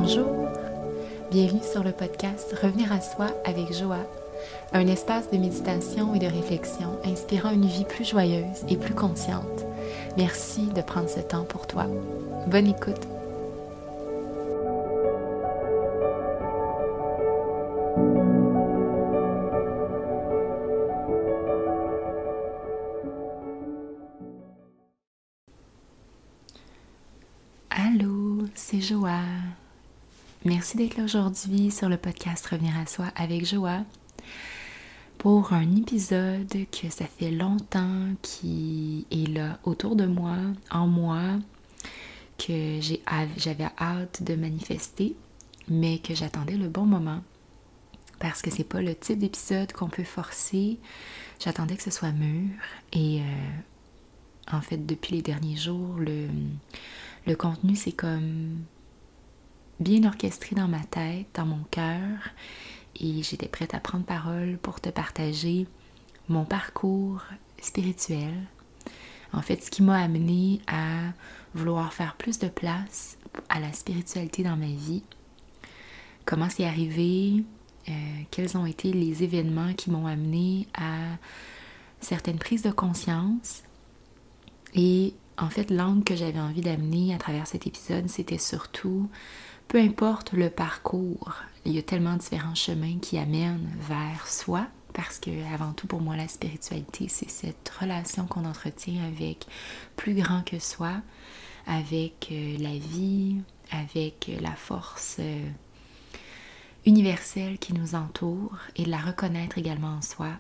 Bonjour, bienvenue sur le podcast Revenir à soi avec Joa, un espace de méditation et de réflexion inspirant une vie plus joyeuse et plus consciente. Merci de prendre ce temps pour toi. Bonne écoute. Allô, c'est Joa. Merci d'être là aujourd'hui sur le podcast Revenir à soi avec Joa pour un épisode que ça fait longtemps qui est là autour de moi, en moi, que j'avais hâte de manifester, mais que j'attendais le bon moment parce que c'est pas le type d'épisode qu'on peut forcer. J'attendais que ce soit mûr et en fait depuis les derniers jours, le contenu c'est comme bien orchestré dans ma tête, dans mon cœur, et j'étais prête à prendre parole pour te partager mon parcours spirituel. En fait, ce qui m'a amené à vouloir faire plus de place à la spiritualité dans ma vie. Comment c'est arrivé, quels ont été les événements qui m'ont amené à certaines prises de conscience. Et en fait, l'angle que j'avais envie d'amener à travers cet épisode, c'était surtout, peu importe le parcours, il y a tellement différents chemins qui amènent vers soi, parce que avant tout pour moi la spiritualité c'est cette relation qu'on entretient avec plus grand que soi, avec la vie, avec la force universelle qui nous entoure et de la reconnaître également en soi.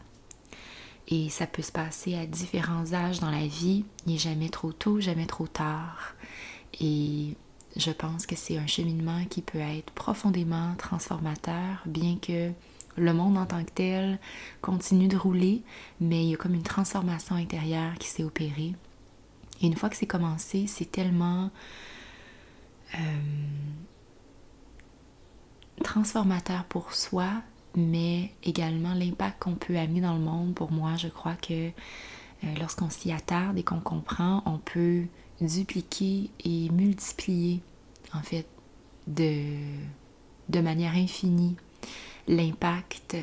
Et ça peut se passer à différents âges dans la vie, il n'est jamais trop tôt, jamais trop tard. Et je pense que c'est un cheminement qui peut être profondément transformateur, bien que le monde en tant que tel continue de rouler, mais il y a comme une transformation intérieure qui s'est opérée. Et une fois que c'est commencé, c'est tellement transformateur pour soi, mais également l'impact qu'on peut amener dans le monde. Pour moi, je crois que lorsqu'on s'y attarde et qu'on comprend, on peut dupliquer et multiplier, en fait, de manière infinie, l'impact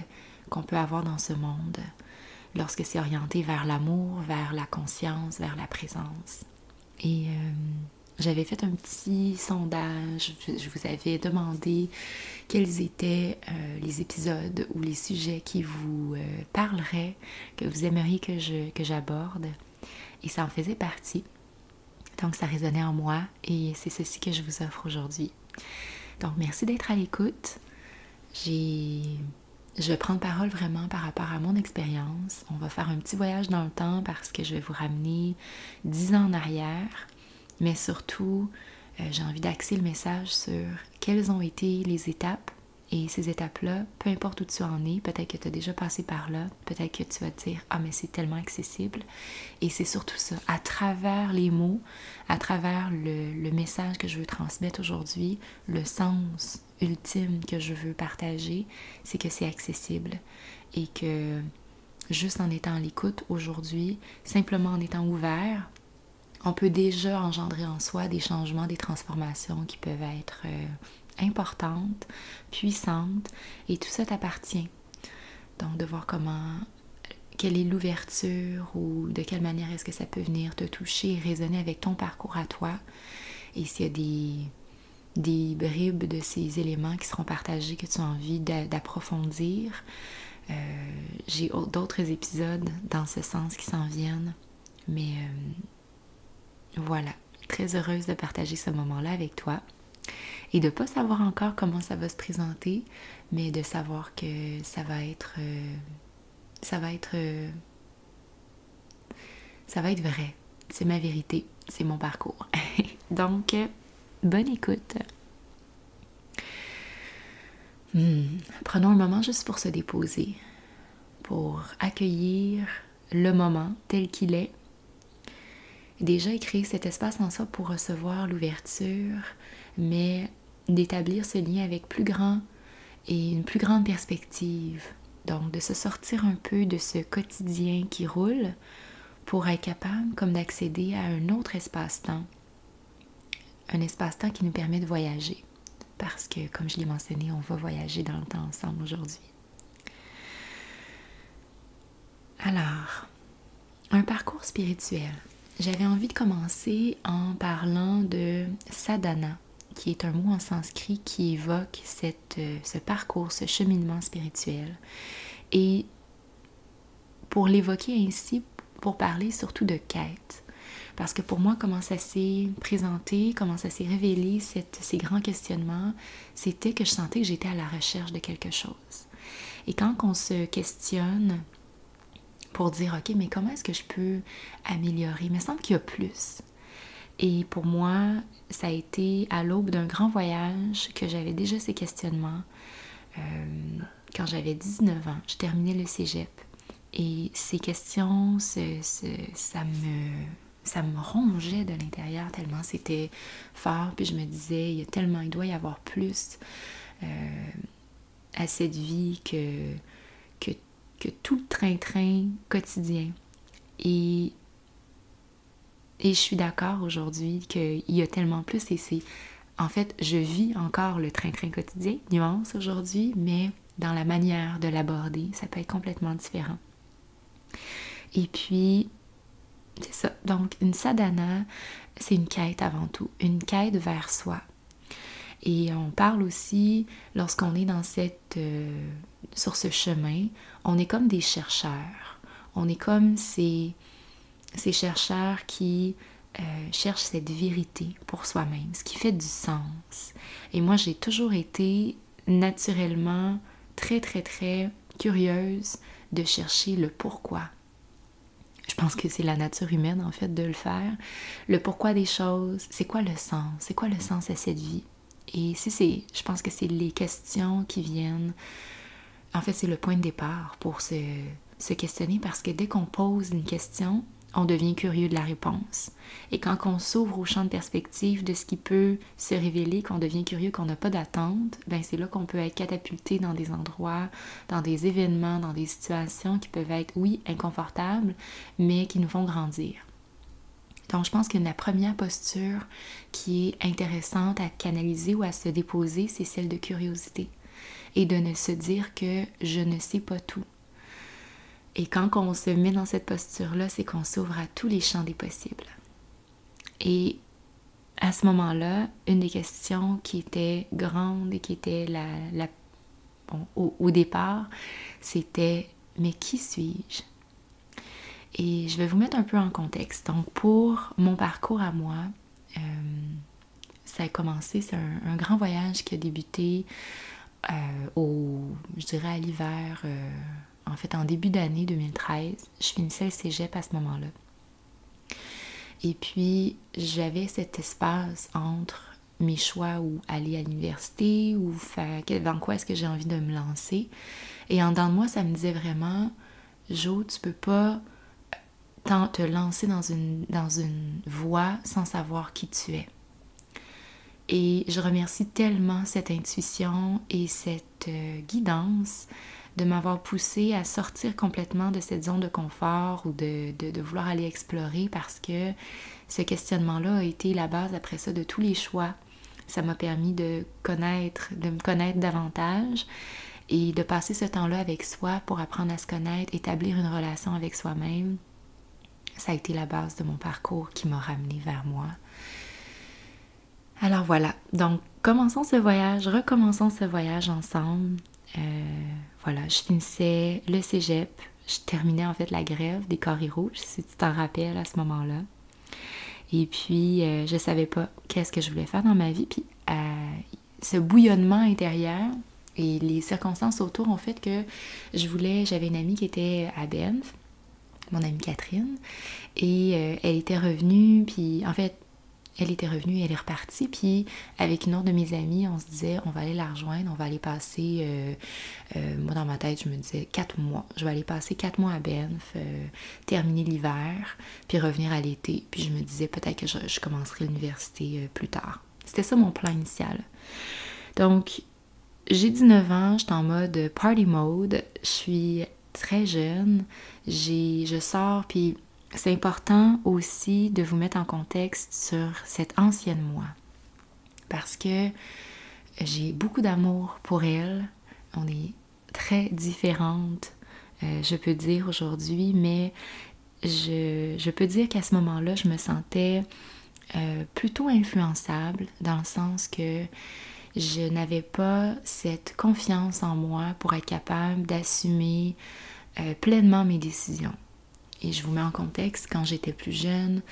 qu'on peut avoir dans ce monde lorsque c'est orienté vers l'amour, vers la conscience, vers la présence. Et j'avais fait un petit sondage, je vous avais demandé quels étaient les épisodes ou les sujets qui vous parleraient, que vous aimeriez que j'aborde, et ça en faisait partie. Donc ça résonnait en moi et c'est ceci que je vous offre aujourd'hui. Donc merci d'être à l'écoute. Je vais prendre parole vraiment par rapport à mon expérience. On va faire un petit voyage dans le temps parce que je vais vous ramener 10 ans en arrière. Mais surtout, j'ai envie d'axer le message sur quelles ont été les étapes. Et ces étapes-là, peu importe où tu en es, peut-être que tu as déjà passé par là, peut-être que tu vas te dire « Ah, mais c'est tellement accessible ». Et c'est surtout ça, à travers les mots, à travers le message que je veux transmettre aujourd'hui, le sens ultime que je veux partager, c'est que c'est accessible. Et que juste en étant à l'écoute aujourd'hui, simplement en étant ouvert, on peut déjà engendrer en soi des changements, des transformations qui peuvent être importantes, puissantes, et tout ça t'appartient. Donc de voir quelle est l'ouverture ou de quelle manière est-ce que ça peut venir te toucher et résonner avec ton parcours à toi. Et s'il y a des bribes de ces éléments qui seront partagés, que tu as envie d'approfondir, j'ai d'autres épisodes dans ce sens qui s'en viennent. Mais voilà, très heureuse de partager ce moment-là avec toi et de ne pas savoir encore comment ça va se présenter, mais de savoir que ça va être vrai. C'est ma vérité, c'est mon parcours. Donc, bonne écoute. Prenons un moment juste pour se déposer, pour accueillir le moment tel qu'il est. Déjà créer cet espace en soi pour recevoir l'ouverture, mais d'établir ce lien avec plus grand et une plus grande perspective. Donc de se sortir un peu de ce quotidien qui roule pour être capable comme d'accéder à un autre espace-temps. Un espace-temps qui nous permet de voyager. parce que, comme je l'ai mentionné, on va voyager dans le temps ensemble aujourd'hui. Alors, un parcours spirituel. J'avais envie de commencer en parlant de sadhana, qui est un mot en sanskrit qui évoque ce parcours, ce cheminement spirituel. Et pour l'évoquer ainsi, pour parler surtout de quête. Parce que pour moi, comment ça s'est présenté, comment ça s'est révélé, ces grands questionnements, c'était que je sentais que j'étais à la recherche de quelque chose. Et quand on se questionne pour dire, OK, mais comment est-ce que je peux améliorer? Il me semble qu'il y a plus. Et pour moi, ça a été à l'aube d'un grand voyage que j'avais déjà ces questionnements. Quand j'avais 19 ans, je terminais le cégep. Et ces questions, ça me rongeait de l'intérieur tellement c'était fort. Puis je me disais, il doit y avoir plus à cette vie que tout le train-train quotidien. Et je suis d'accord aujourd'hui qu'il y a tellement plus. Et en fait, je vis encore le train-train quotidien, nuance aujourd'hui, mais dans la manière de l'aborder, ça peut être complètement différent. Et puis, c'est ça. Donc, une sadhana, c'est une quête avant tout, une quête vers soi. Et on parle aussi, lorsqu'on est sur ce chemin, on est comme des chercheurs. On est comme ces chercheurs qui cherchent cette vérité pour soi-même, ce qui fait du sens. Et moi, j'ai toujours été naturellement très, très, très curieuse de chercher le pourquoi. Je pense que c'est la nature humaine, en fait, de le faire. Le pourquoi des choses, c'est quoi le sens? C'est quoi le sens à cette vie? Et je pense que c'est les questions qui viennent. En fait, c'est le point de départ pour se questionner, parce que dès qu'on pose une question, on devient curieux de la réponse. Et quand on s'ouvre au champ de perspective de ce qui peut se révéler, qu'on devient curieux, qu'on n'a pas d'attente, ben c'est là qu'on peut être catapulté dans des endroits, dans des événements, dans des situations qui peuvent être, oui, inconfortables, mais qui nous font grandir. Donc, je pense que la première posture qui est intéressante à canaliser ou à se déposer, c'est celle de curiosité. Et de ne se dire que je ne sais pas tout. Et quand on se met dans cette posture-là, c'est qu'on s'ouvre à tous les champs des possibles. Et à ce moment-là, une des questions qui était grande et qui était au départ, c'était « mais qui suis-je » Et je vais vous mettre un peu en contexte. Donc, pour mon parcours à moi, ça a commencé, c'est un grand voyage qui a débuté je dirais à l'hiver, en fait en début d'année 2013. Je finissais le cégep à ce moment-là. Et puis, j'avais cet espace entre mes choix où aller à l'université ou dans quoi est-ce que j'ai envie de me lancer. Et en dedans de moi, ça me disait vraiment, Jo, tu peux pas te lancer dans une voie sans savoir qui tu es. Et je remercie tellement cette intuition et cette guidance de m'avoir poussée à sortir complètement de cette zone de confort ou de vouloir aller explorer, parce que ce questionnement-là a été la base après ça de tous les choix. Ça m'a permis de me connaître davantage et de passer ce temps-là avec soi pour apprendre à se connaître, établir une relation avec soi-même. Ça a été la base de mon parcours qui m'a ramenée vers moi. Alors voilà, donc recommençons ce voyage ensemble. Voilà, je finissais le cégep, je terminais en fait la grève des carrés rouges, si tu t'en rappelles à ce moment-là. Et puis, je savais pas qu'est-ce que je voulais faire dans ma vie. Puis, ce bouillonnement intérieur et les circonstances autour ont fait que j'avais une amie qui était à Banff, mon amie Catherine, et elle était revenue, puis en fait, elle était revenue, elle est repartie, puis avec une autre de mes amies, on se disait, on va aller la rejoindre, on va aller passer, moi dans ma tête, je me disais 4 mois. Je vais aller passer 4 mois à Banff, terminer l'hiver, puis revenir à l'été. Puis je me disais peut-être que je commencerai l'université plus tard. C'était ça mon plan initial. Donc, j'ai 19 ans, j'étais en mode party mode, je suis très jeune, je sors, puis c'est important aussi de vous mettre en contexte sur cette ancienne moi. Parce que j'ai beaucoup d'amour pour elle. On est très différentes, je peux dire aujourd'hui, mais je peux dire qu'à ce moment-là, je me sentais plutôt influençable, dans le sens que je n'avais pas cette confiance en moi pour être capable d'assumer pleinement mes décisions. Et je vous mets en contexte, quand j'étais plus jeune,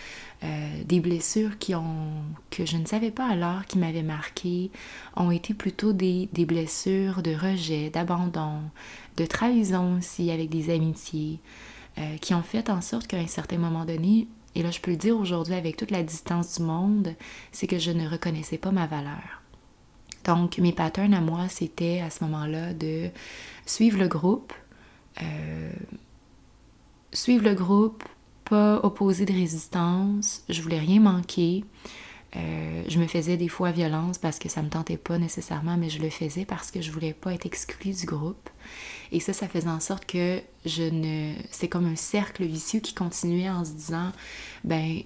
des blessures que je ne savais pas alors, qui m'avaient marquée, ont été plutôt des blessures de rejet, d'abandon, de trahison aussi avec des amitiés, qui ont fait en sorte qu'à un certain moment donné, et là je peux le dire aujourd'hui avec toute la distance du monde, c'est que je ne reconnaissais pas ma valeur. Donc mes patterns à moi, c'était à ce moment-là de suivre le groupe, pas opposer de résistance, je voulais rien manquer. Je me faisais des fois violence parce que ça me tentait pas nécessairement, mais je le faisais parce que je voulais pas être exclue du groupe. Et ça faisait en sorte que c'est comme un cercle vicieux qui continuait en se disant, ben,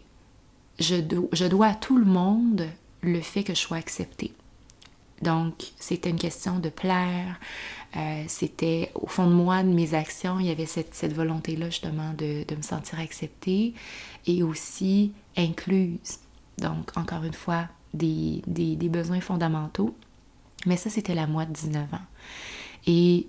je dois à tout le monde le fait que je sois acceptée. Donc, c'était une question de plaire. C'était au fond de moi, de mes actions, il y avait cette volonté-là justement de me sentir acceptée et aussi incluse. Donc, encore une fois, des besoins fondamentaux. Mais ça, c'était la moi de 19 ans. Et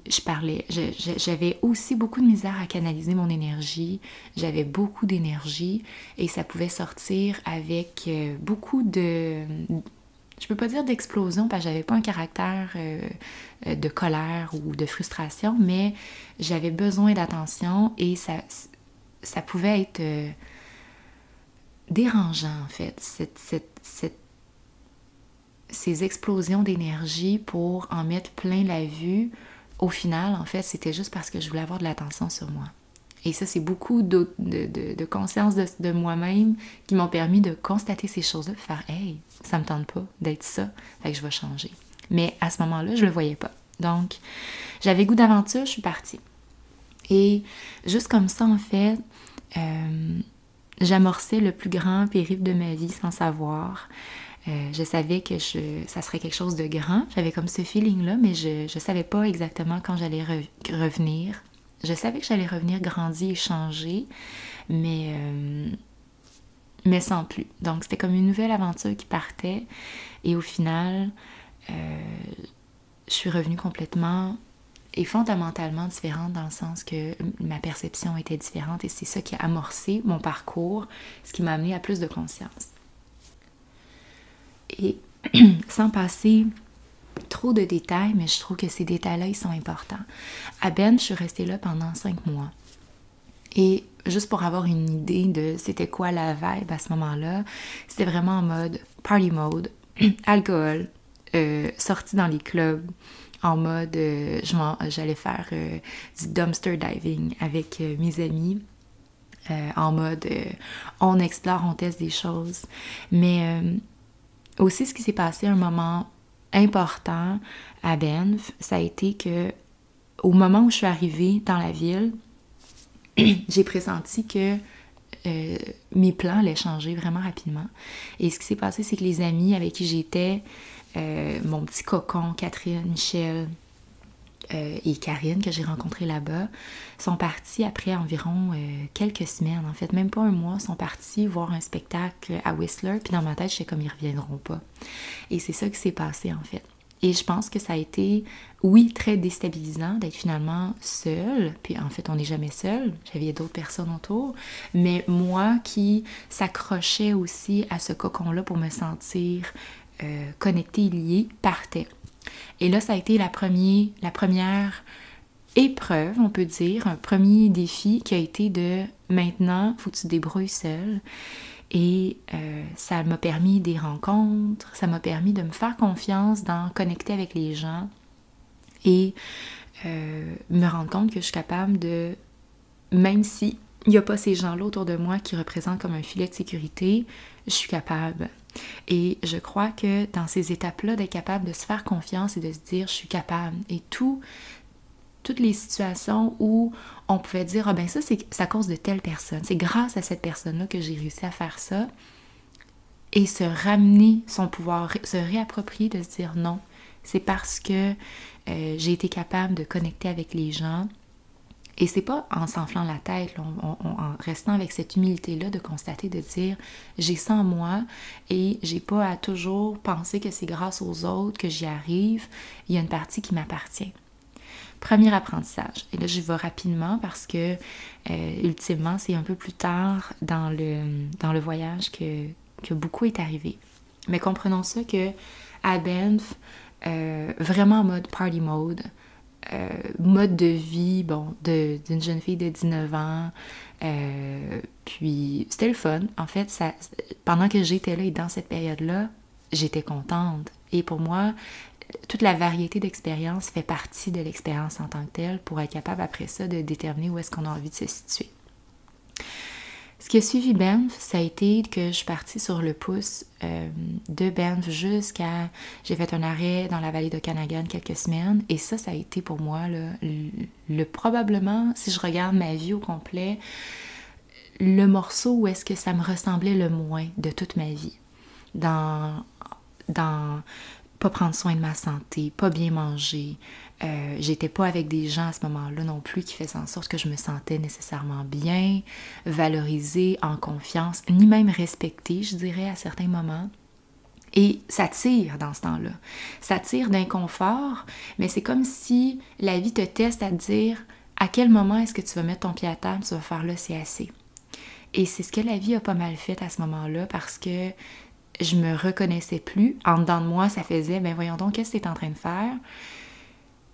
j'avais aussi beaucoup de misère à canaliser mon énergie. J'avais beaucoup d'énergie et ça pouvait sortir avec beaucoup de... Je peux pas dire d'explosion parce que j'avais pas un caractère de colère ou de frustration, mais j'avais besoin d'attention et ça pouvait être dérangeant en fait, ces explosions d'énergie pour en mettre plein la vue. Au final, en fait, c'était juste parce que je voulais avoir de l'attention sur moi. Et ça, c'est beaucoup de conscience de moi-même qui m'ont permis de constater ces choses-là et de faire « Hey, ça me tente pas d'être ça, fait que je vais changer. » Mais à ce moment-là, je le voyais pas. Donc, j'avais goût d'aventure, je suis partie. Et juste comme ça, en fait, j'amorçais le plus grand périple de ma vie sans savoir. Je savais que ça serait quelque chose de grand. J'avais comme ce feeling-là, mais je savais pas exactement quand j'allais revenir. Je savais que j'allais revenir grandi et changer, mais sans plus. Donc, c'était comme une nouvelle aventure qui partait. Et au final, je suis revenue complètement et fondamentalement différente dans le sens que ma perception était différente et c'est ça qui a amorcé mon parcours, ce qui m'a amené à plus de conscience. Et sans passer trop de détails, mais je trouve que ces détails-là, ils sont importants. À Ben, je suis restée là pendant 5 mois. Et juste pour avoir une idée de c'était quoi la vibe à ce moment-là, c'était vraiment en mode party mode, alcool, sortie dans les clubs, en mode j'allais faire du dumpster diving avec mes amis, en mode on explore, on teste des choses. Mais aussi ce qui s'est passé à un moment important à Banff, ça a été que au moment où je suis arrivée dans la ville, j'ai pressenti que mes plans allaient changer vraiment rapidement. Et ce qui s'est passé, c'est que les amis avec qui j'étais, mon petit cocon, Catherine, Michel et Karine, que j'ai rencontrés là-bas, sont partis après environ quelques semaines, en fait, même pas un mois, sont partis voir un spectacle à Whistler, puis dans ma tête, j'étais comme, ils reviendront pas. Et c'est ça qui s'est passé, en fait. Et je pense que ça a été, oui, très déstabilisant d'être finalement seule. Puis en fait, on n'est jamais seul. J'avais d'autres personnes autour. Mais moi qui s'accrochais aussi à ce cocon-là pour me sentir connectée et liée, partait. Et là, ça a été la première épreuve, on peut dire, un premier défi qui a été de maintenant, il faut que tu te débrouilles seule. Et ça m'a permis des rencontres, ça m'a permis de me faire confiance dans connecter avec les gens et me rendre compte que je suis capable de, même si il n'y a pas ces gens-là autour de moi qui représentent comme un filet de sécurité, je suis capable. Et je crois que dans ces étapes-là, d'être capable de se faire confiance et de se dire « je suis capable » et toutes les situations où on pouvait dire « ah ben ça, c'est à cause de telle personne, c'est grâce à cette personne-là que j'ai réussi à faire ça » et se ramener son pouvoir, se réapproprier de se dire « non, c'est parce que j'ai été capable de connecter avec les gens. Et c'est pas en s'enflant la tête, là, en restant avec cette humilité-là de constater, de dire j'ai ça en moi et j'ai pas à toujours penser que c'est grâce aux autres que j'y arrive. Il y a une partie qui m'appartient. Premier apprentissage. Et là, je vais rapidement parce que ultimement, c'est un peu plus tard dans le voyage que beaucoup est arrivé. Mais comprenons ça que à Banff, vraiment en mode party mode, mode de vie, bon, d'une jeune fille de 19 ans. Puis c'était le fun. En fait, pendant que j'étais là et dans cette période-là, j'étais contente. Et pour moi, toute la variété d'expériences fait partie de l'expérience en tant que telle pour être capable après ça de déterminer où est-ce qu'on a envie de se situer. Ce qui a suivi Banff, ça a été que je suis partie sur le pouce de Banff jusqu'à... J'ai fait un arrêt dans la vallée d'Okanagan quelques semaines et ça a été pour moi là, probablement, si je regarde ma vie au complet, le morceau où est-ce que ça me ressemblait le moins de toute ma vie. Dans pas prendre soin de ma santé, pas bien manger. J'étais pas avec des gens à ce moment-là non plus qui faisaient en sorte que je me sentais nécessairement bien, valorisée, en confiance, ni même respectée, je dirais, à certains moments. Et ça tire dans ce temps-là. Ça tire d'inconfort, mais c'est comme si la vie te teste à te dire à quel moment est-ce que tu vas mettre ton pied à terre, tu vas faire là, c'est assez. Et c'est ce que la vie a pas mal fait à ce moment-là parce que je me reconnaissais plus. En dedans de moi, ça faisait, ben voyons donc, qu'est-ce que tu es en train de faire?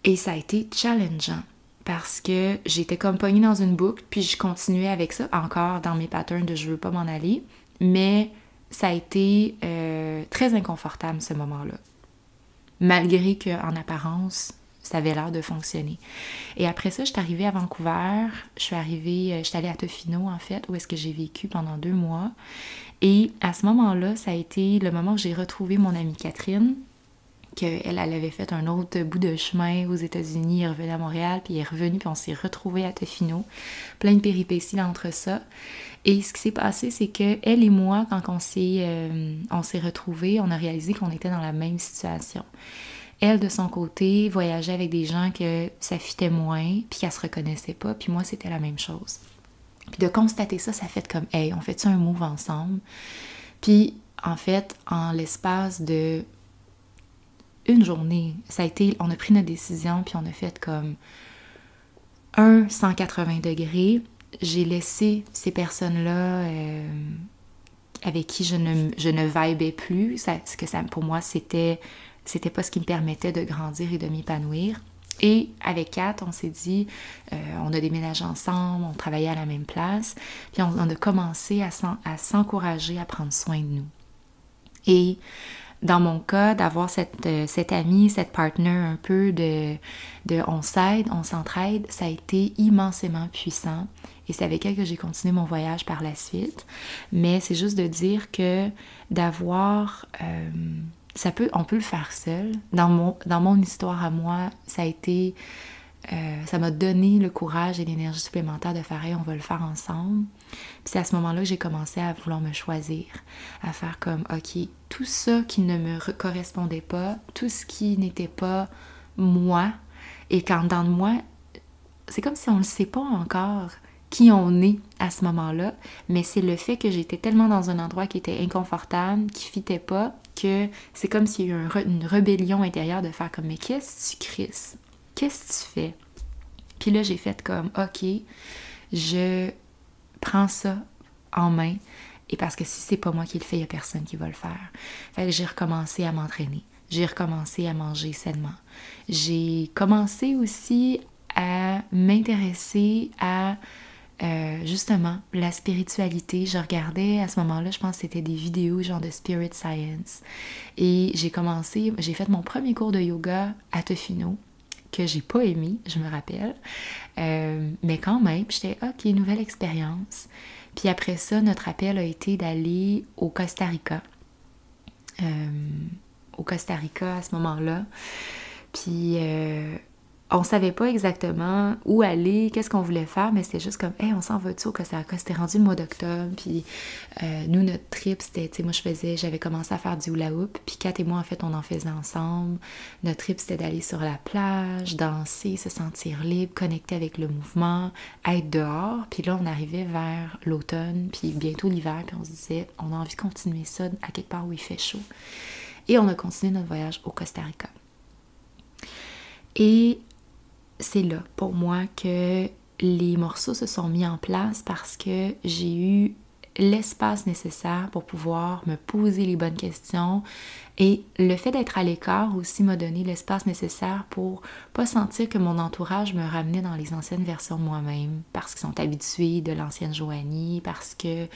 Et ça a été challengeant parce que j'étais comme pognée dans une boucle, puis je continuais avec ça, encore dans mes patterns de je veux pas m'en aller, mais ça a été très inconfortable ce moment-là. Malgré qu'en apparence, ça avait l'air de fonctionner. Et après ça, je suis arrivée à Vancouver, je suis allée à Tofino en fait, où est-ce que j'ai vécu pendant 2 mois. Et à ce moment-là, ça a été le moment où j'ai retrouvé mon amie Catherine, qu'elle avait fait un autre bout de chemin aux États-Unis, elle est revenue à Montréal, puis elle est revenue, puis on s'est retrouvés à Tofino. Plein de péripéties là, entre ça. Et ce qui s'est passé, c'est que elle et moi, quand on s'est retrouvés, on a réalisé qu'on était dans la même situation. Elle, de son côté, voyageait avec des gens que ça fitait moins, puis qu'elle se reconnaissait pas, puis moi, c'était la même chose. Puis de constater ça, ça fait comme, hey, on fait-tu un move ensemble? Puis, en fait, en l'espace de une journée, on a pris notre décision, puis on a fait comme 180 degrés. J'ai laissé ces personnes-là avec qui je ne vibais plus. Pour moi, c'était pas ce qui me permettait de grandir et de m'épanouir. Et avec Kat, on s'est dit, on a déménagé ensemble, on travaillait à la même place, puis on a commencé à s'encourager à prendre soin de nous. Et dans mon cas, d'avoir cette amie, cette partner un peu de on s'aide, on s'entraide, ça a été immensément puissant. Et c'est avec elle que j'ai continué mon voyage par la suite. Mais c'est juste de dire que d'avoir... on peut le faire seul. Dans mon histoire à moi, ça a été... ça m'a donné le courage et l'énergie supplémentaire de faire hey, on va le faire ensemble. Puis c'est à ce moment-là que j'ai commencé à vouloir me choisir, à faire comme ok, tout ça qui ne me correspondait pas, tout ce qui n'était pas moi, et qu'en dedans de moi, c'est comme si on ne le sait pas encore qui on est à ce moment-là, mais c'est le fait que j'étais tellement dans un endroit qui était inconfortable, qui fitait pas, que c'est comme s'il y a eu une rébellion intérieure de faire comme mais qu'est-ce que tu crisses? Qu'est-ce que tu fais? Puis là, j'ai fait comme, ok, je prends ça en main. Et parce que si c'est pas moi qui le fais, il n'y a personne qui va le faire. Fait que j'ai recommencé à m'entraîner. J'ai recommencé à manger sainement. J'ai commencé aussi à m'intéresser à justement la spiritualité. Je regardais à ce moment-là, je pense que c'était des vidéos genre de Spirit Science. Et j'ai fait mon premier cours de yoga à Tofino, que j'ai pas aimé, je me rappelle. Mais quand même, j'étais ok, nouvelle expérience. Puis après ça, notre appel a été d'aller au Costa Rica. Au Costa Rica à ce moment-là. Puis on savait pas exactement où aller, qu'est-ce qu'on voulait faire, mais c'était juste comme, hey, on s'en va-tu au Costa Rica? C'était rendu le mois d'octobre, puis nous, notre trip, c'était, tu sais, moi, j'avais commencé à faire du hula hoop, puis Kat et moi, en fait, on en faisait ensemble. Notre trip, c'était d'aller sur la plage, danser, se sentir libre, connecter avec le mouvement, être dehors, puis là, on arrivait vers l'automne, puis bientôt l'hiver, puis on se disait, on a envie de continuer ça à quelque part où il fait chaud. Et on a continué notre voyage au Costa Rica. Et c'est là, pour moi, que les morceaux se sont mis en place parce que j'ai eu l'espace nécessaire pour pouvoir me poser les bonnes questions et le fait d'être à l'écart aussi m'a donné l'espace nécessaire pour pas sentir que mon entourage me ramenait dans les anciennes versions de moi-même parce qu'ils sont habitués de l'ancienne Joanie, parce que...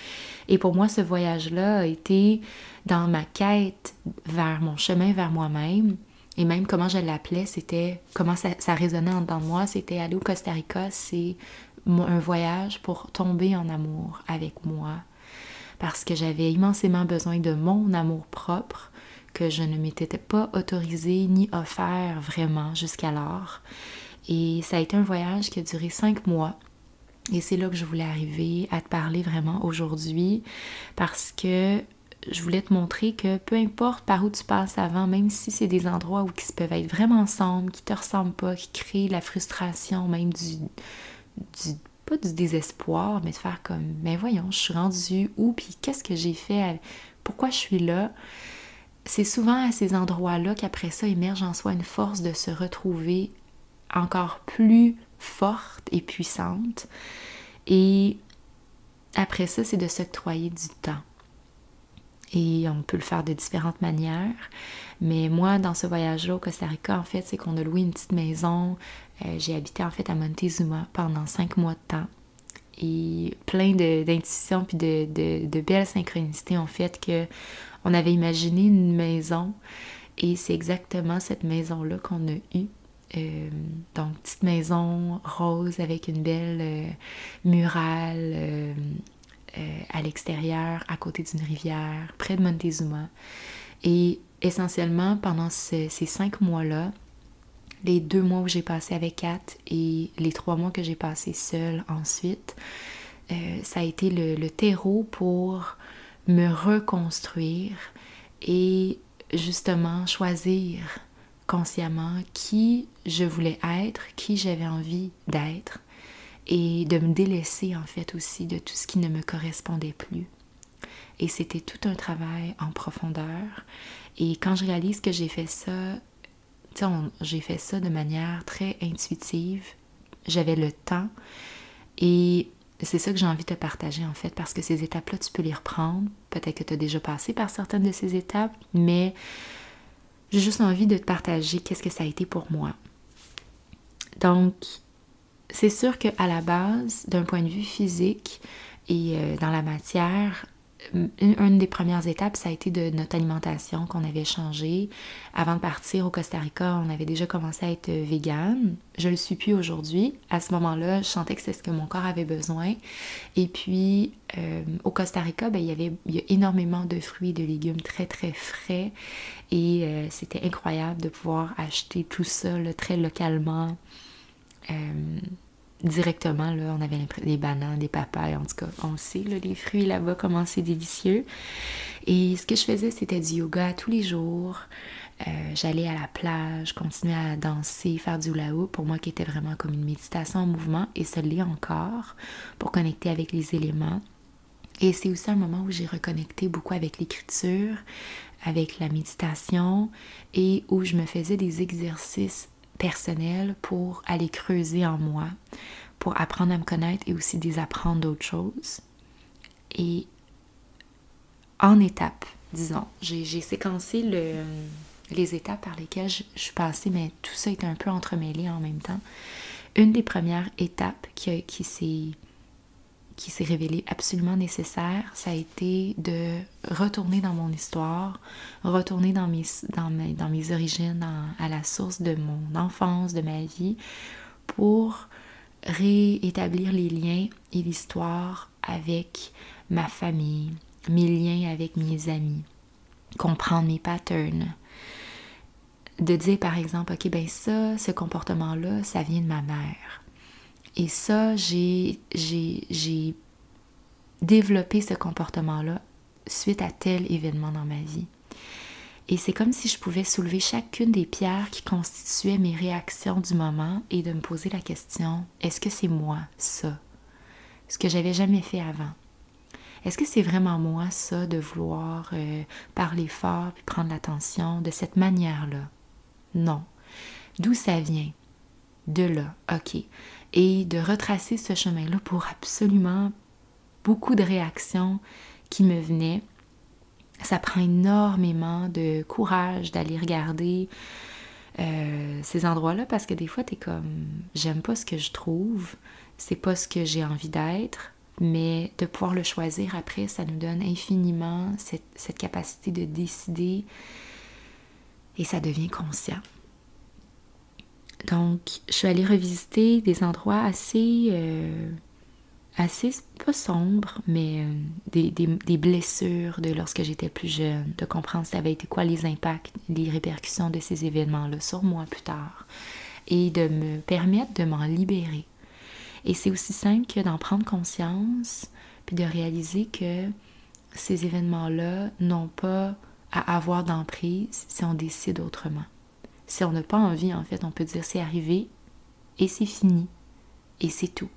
Et pour moi, ce voyage-là a été dans ma quête vers mon chemin vers moi-même. Et même comment je l'appelais, c'était, comment ça résonnait en dedans de moi, c'était aller au Costa Rica, c'est un voyage pour tomber en amour avec moi. Parce que j'avais immensément besoin de mon amour propre, que je ne m'étais pas autorisée ni offert vraiment jusqu'alors. Et ça a été un voyage qui a duré 5 mois. Et c'est là que je voulais arriver à te parler vraiment aujourd'hui, parce que je voulais te montrer que peu importe par où tu passes avant, même si c'est des endroits où qui peuvent être vraiment sombres, qui te ressemblent pas, qui créent la frustration, même pas du désespoir, mais de faire comme, mais voyons, je suis rendue où, puis qu'est-ce que j'ai fait, pourquoi je suis là? C'est souvent à ces endroits-là qu'après ça émerge en soi une force de se retrouver encore plus forte et puissante. Et après ça, c'est de s'octroyer du temps. Et on peut le faire de différentes manières. Mais moi, dans ce voyage-là au Costa Rica, en fait, c'est qu'on a loué une petite maison. J'ai habité en fait à Montezuma pendant 5 mois de temps. Et plein d'intuitions puis de belles synchronicités ont fait qu'on avait imaginé une maison. Et c'est exactement cette maison-là qu'on a eue. Donc, petite maison rose avec une belle murale à l'extérieur, à côté d'une rivière, près de Montezuma. Et essentiellement, pendant ces 5 mois-là, les 2 mois où j'ai passé avec Kat et les 3 mois que j'ai passé seule ensuite, ça a été le terreau pour me reconstruire et justement choisir consciemment qui je voulais être, qui j'avais envie d'être, et de me délaisser en fait aussi de tout ce qui ne me correspondait plus. Et c'était tout un travail en profondeur. Et quand je réalise que j'ai fait ça, j'ai fait ça de manière très intuitive, j'avais le temps, et c'est ça que j'ai envie de te partager en fait, parce que ces étapes-là, tu peux les reprendre. Peut-être que tu as déjà passé par certaines de ces étapes, mais j'ai juste envie de te partager qu'est-ce que ça a été pour moi. Donc, c'est sûr qu'à la base, d'un point de vue physique et dans la matière, une des premières étapes, ça a été de notre alimentation qu'on avait changée. Avant de partir au Costa Rica, on avait déjà commencé à être végane. Je le suis plus aujourd'hui. À ce moment-là, je sentais que c'est ce que mon corps avait besoin. Et puis, au Costa Rica, il y a énormément de fruits et de légumes très, très frais. Et c'était incroyable de pouvoir acheter tout ça là, très localement. Directement, là, on avait des bananes, des papayes, en tout cas, on sait, là, les fruits là-bas, comment c'est délicieux. Et ce que je faisais, c'était du yoga tous les jours. J'allais à la plage, continuais à danser, faire du hula hoop, pour moi qui était vraiment comme une méditation en mouvement, et ça l'est encore, pour connecter avec les éléments. Et c'est aussi un moment où j'ai reconnecté beaucoup avec l'écriture, avec la méditation, et où je me faisais des exercices personnel pour aller creuser en moi, pour apprendre à me connaître et aussi désapprendre d'autres choses. Et en étapes, disons, j'ai séquencé les étapes par lesquelles je suis passée, mais tout ça est un peu entremêlé en même temps. Une des premières étapes qui s'est révélée absolument nécessaire, ça a été de retourner dans mon histoire, retourner dans mes origines, à la source de mon enfance, de ma vie, pour réétablir les liens et l'histoire avec ma famille, mes liens avec mes amis, comprendre mes patterns, de dire par exemple, ok, ben ça, ce comportement-là, ça vient de ma mère. Et ça, j'ai développé ce comportement-là suite à tel événement dans ma vie. Et c'est comme si je pouvais soulever chacune des pierres qui constituaient mes réactions du moment et de me poser la question, est-ce que c'est moi, ça? Ce que j'avais jamais fait avant. Est-ce que c'est vraiment moi, ça, de vouloir parler fort puis prendre l'attention de cette manière-là? Non. D'où ça vient? De là, ok. Et de retracer ce chemin-là pour absolument beaucoup de réactions qui me venaient. Ça prend énormément de courage d'aller regarder ces endroits-là parce que des fois, t'es comme, j'aime pas ce que je trouve, c'est pas ce que j'ai envie d'être, mais de pouvoir le choisir après, ça nous donne infiniment cette capacité de décider et ça devient conscient. Donc, je suis allée revisiter des endroits assez pas sombres, mais des blessures de lorsque j'étais plus jeune, de comprendre ça avait été quoi les impacts, les répercussions de ces événements-là sur moi plus tard, et de me permettre de m'en libérer. Et c'est aussi simple que d'en prendre conscience, puis de réaliser que ces événements-là n'ont pas à avoir d'emprise si on décide autrement. Si on n'a pas envie, en fait, on peut dire c'est arrivé et c'est fini et c'est tout.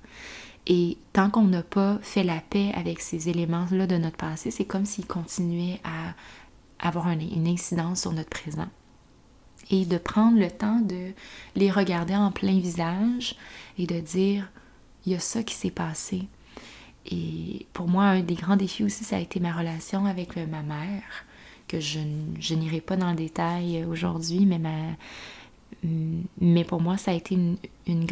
Et tant qu'on n'a pas fait la paix avec ces éléments-là de notre passé, c'est comme s'ils continuaient à avoir une incidence sur notre présent. Et de prendre le temps de les regarder en plein visage et de dire, il y a ça qui s'est passé. Et pour moi, un des grands défis aussi, ça a été ma relation avec ma mère, que je n'irai pas dans le détail aujourd'hui, mais pour moi, ça a été un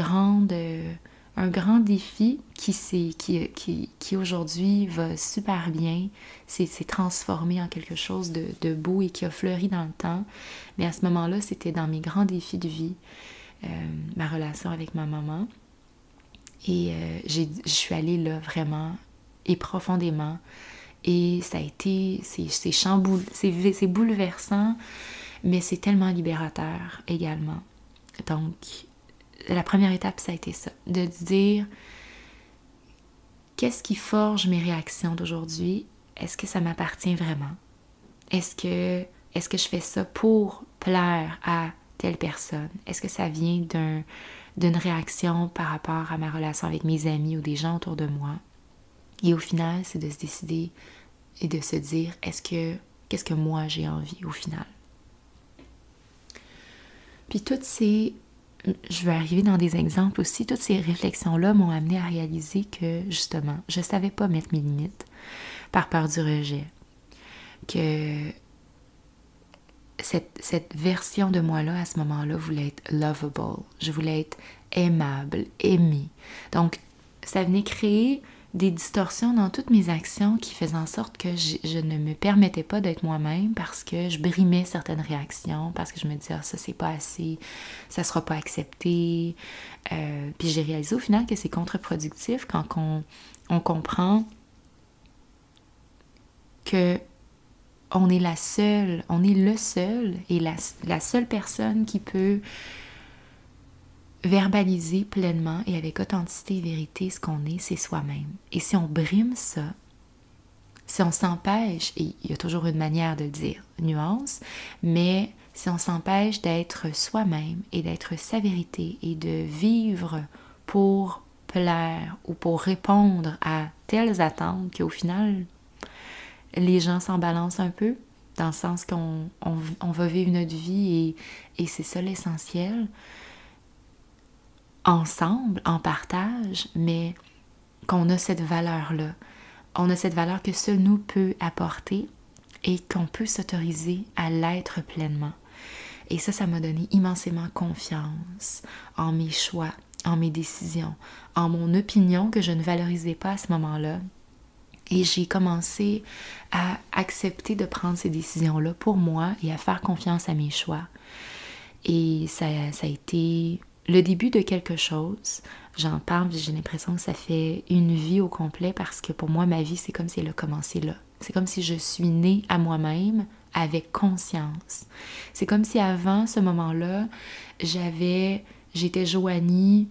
grand défi qui aujourd'hui va super bien, s'est transformé en quelque chose de beau et qui a fleuri dans le temps. Mais à ce moment-là, c'était dans mes grands défis de vie, ma relation avec ma maman. Et je suis allée là vraiment et profondément. Et ça a été, c'est bouleversant, mais c'est tellement libérateur également. Donc, la première étape, ça a été ça, de dire qu'est-ce qui forge mes réactions d'aujourd'hui? Est-ce que ça m'appartient vraiment? Est-ce que je fais ça pour plaire à telle personne? Est-ce que ça vient d'une réaction par rapport à ma relation avec mes amis ou des gens autour de moi? Et au final, c'est de se décider et de se dire, qu'est-ce que moi j'ai envie au final? Puis je vais arriver dans des exemples aussi, toutes ces réflexions-là m'ont amené à réaliser que, justement, je ne savais pas mettre mes limites par peur du rejet. Que cette version de moi-là, à ce moment-là, voulait être lovable. Je voulais être aimable, aimée. Donc, ça venait créer des distorsions dans toutes mes actions qui faisaient en sorte que je ne me permettais pas d'être moi-même parce que je brimais certaines réactions, parce que je me disais, ah, ça c'est pas assez, ça sera pas accepté. Puis j'ai réalisé au final que c'est contre-productif quand on comprend que on est le seul et la seule personne qui peut verbaliser pleinement et avec authenticité et vérité ce qu'on est, c'est soi-même. Et si on brime ça, si on s'empêche, et il y a toujours une manière de dire, nuance, mais si on s'empêche d'être soi-même et d'être sa vérité et de vivre pour plaire ou pour répondre à telles attentes qu'au final, les gens s'en balancent un peu, dans le sens qu'on va vivre notre vie et c'est ça l'essentiel, ensemble, en partage, mais qu'on a cette valeur-là. On a cette valeur que seul nous peut apporter et qu'on peut s'autoriser à l'être pleinement. Et ça m'a donné immensément confiance en mes choix, en mes décisions, en mon opinion que je ne valorisais pas à ce moment-là. Et j'ai commencé à accepter de prendre ces décisions-là pour moi et à faire confiance à mes choix. Et ça a été le début de quelque chose. J'en parle, j'ai l'impression que ça fait une vie au complet parce que pour moi, ma vie, c'est comme si elle a commencé là. C'est comme si je suis née à moi-même avec conscience. C'est comme si avant ce moment-là, j'étais Joanie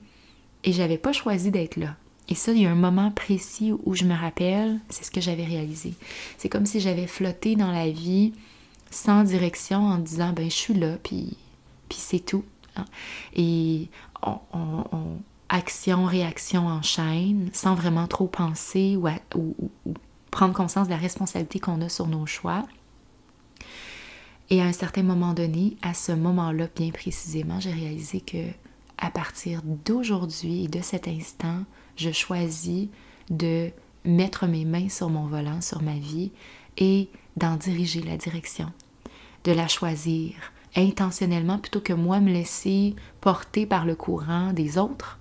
et j'avais pas choisi d'être là. Et ça, il y a un moment précis où je me rappelle, c'est ce que j'avais réalisé. C'est comme si j'avais flotté dans la vie sans direction en disant, ben je suis là, puis c'est tout. Hein? Et action, réaction en chaîne, sans vraiment trop penser ou prendre conscience de la responsabilité qu'on a sur nos choix. Et à un certain moment donné, à ce moment-là bien précisément, j'ai réalisé que à partir d'aujourd'hui et de cet instant, je choisis de mettre mes mains sur mon volant, sur ma vie, et d'en diriger la direction, de la choisir intentionnellement plutôt que moi me laisser porter par le courant des autres.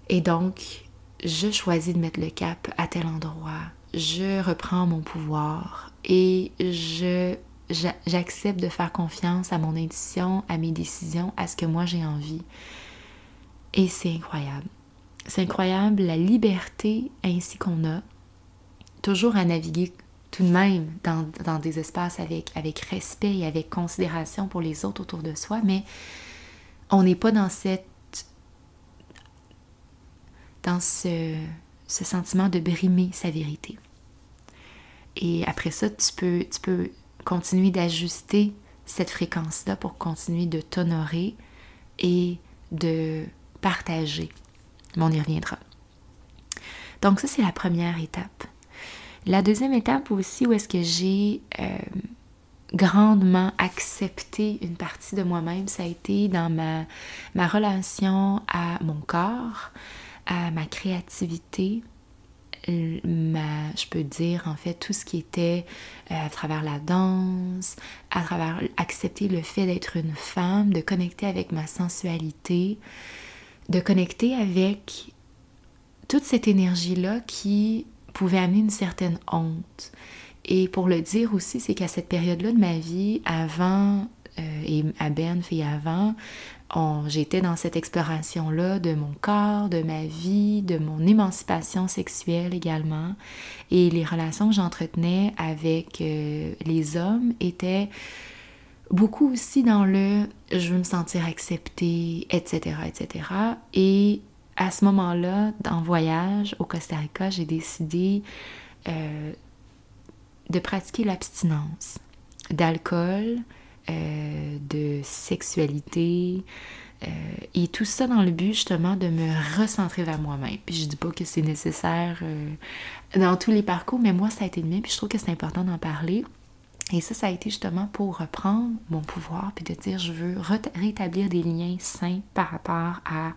Et donc, je choisis de mettre le cap à tel endroit, je reprends mon pouvoir et j'accepte de faire confiance à mon intuition, à mes décisions, à ce que moi j'ai envie. Et c'est incroyable. C'est incroyable la liberté ainsi qu'on a, toujours à naviguer tout de même dans des espaces avec respect et avec considération pour les autres autour de soi, mais on n'est pas dans ce sentiment de brimer sa vérité. Et après ça, tu peux continuer d'ajuster cette fréquence-là pour continuer de t'honorer et de partager. Mais on y reviendra. Donc ça, c'est la première étape. La deuxième étape aussi, où est-ce que j'ai grandement accepté une partie de moi-même, ça a été dans ma relation à mon corps, à ma créativité, je peux dire en fait tout ce qui était à travers la danse, à travers accepter le fait d'être une femme, de connecter avec ma sensualité, de connecter avec toute cette énergie-là qui pouvait amener une certaine honte. Et pour le dire aussi, c'est qu'à cette période-là de ma vie, avant, et à Banff et avant, j'étais dans cette exploration-là de mon corps, de ma vie, de mon émancipation sexuelle également. Et les relations que j'entretenais avec les hommes étaient beaucoup aussi dans le « je veux me sentir acceptée », etc., etc. Et à ce moment-là, en voyage au Costa Rica, j'ai décidé de pratiquer l'abstinence d'alcool, de sexualité, et tout ça dans le but justement de me recentrer vers moi-même. Puis je dis pas que c'est nécessaire dans tous les parcours, mais moi ça a été le mien, puis je trouve que c'est important d'en parler. Et ça a été justement pour reprendre mon pouvoir, puis de dire je veux rétablir des liens sains par rapport à